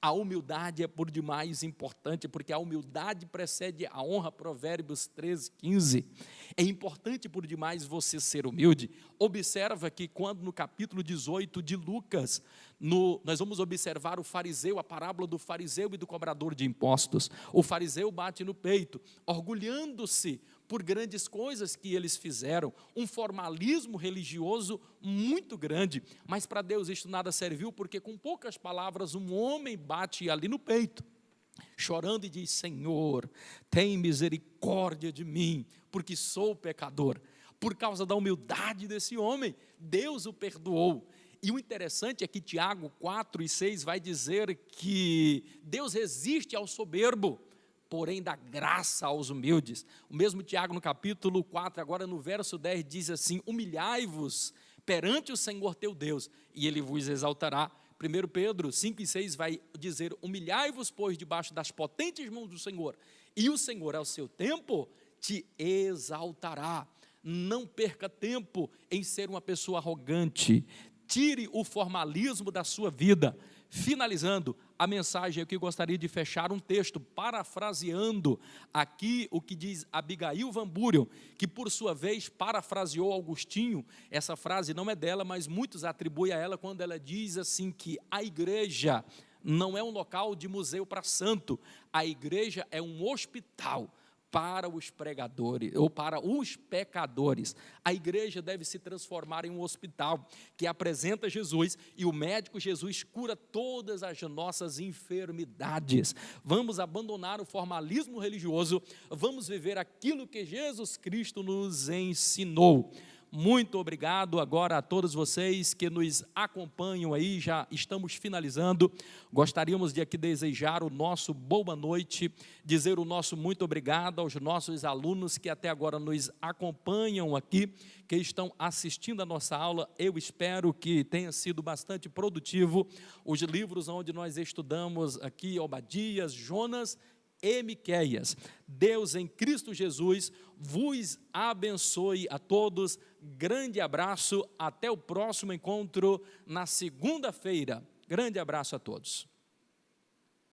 A humildade é por demais importante, porque a humildade precede a honra, Provérbios 13, 15. É importante por demais você ser humilde. Observa que quando no capítulo 18 de Lucas, nós vamos observar o fariseu, a parábola do fariseu e do cobrador de impostos. O fariseu bate no peito, orgulhando-se por grandes coisas que eles fizeram, um formalismo religioso muito grande, mas para Deus isto nada serviu, porque com poucas palavras um homem bate ali no peito, chorando e diz: Senhor, tem misericórdia de mim, porque sou pecador. Por causa da humildade desse homem, Deus o perdoou. E o interessante é que Tiago 4 e 6 vai dizer que Deus resiste ao soberbo, porém dá graça aos humildes. O mesmo Tiago no capítulo 4, agora no verso 10, diz assim: humilhai-vos perante o Senhor teu Deus, e Ele vos exaltará. 1 Pedro 5 e 6 vai dizer: humilhai-vos, pois, debaixo das potentes mãos do Senhor, e o Senhor, ao seu tempo, te exaltará. Não perca tempo em ser uma pessoa arrogante. Tire o formalismo da sua vida. Finalizando a mensagem, eu que gostaria de fechar um texto, parafraseando aqui o que diz Abigail Van Buren, que por sua vez parafraseou Agostinho. Essa frase não é dela, mas muitos atribuem a ela quando ela diz assim que a igreja não é um local de museu para santo, a igreja é um hospital para os pregadores, ou para os pecadores. A igreja deve se transformar em um hospital que apresenta Jesus, e o médico Jesus cura todas as nossas enfermidades. Vamos abandonar o formalismo religioso, vamos viver aquilo que Jesus Cristo nos ensinou. Muito obrigado agora a todos vocês que nos acompanham aí, já estamos finalizando. Gostaríamos de aqui desejar o nosso boa noite, dizer o nosso muito obrigado aos nossos alunos que até agora nos acompanham aqui, que estão assistindo a nossa aula. Eu espero que tenha sido bastante produtivo. Os livros onde nós estudamos aqui, Obadias, Jonas e Miqueias. Deus em Cristo Jesus vos abençoe a todos. Grande abraço, até o próximo encontro na segunda-feira. Grande abraço a todos.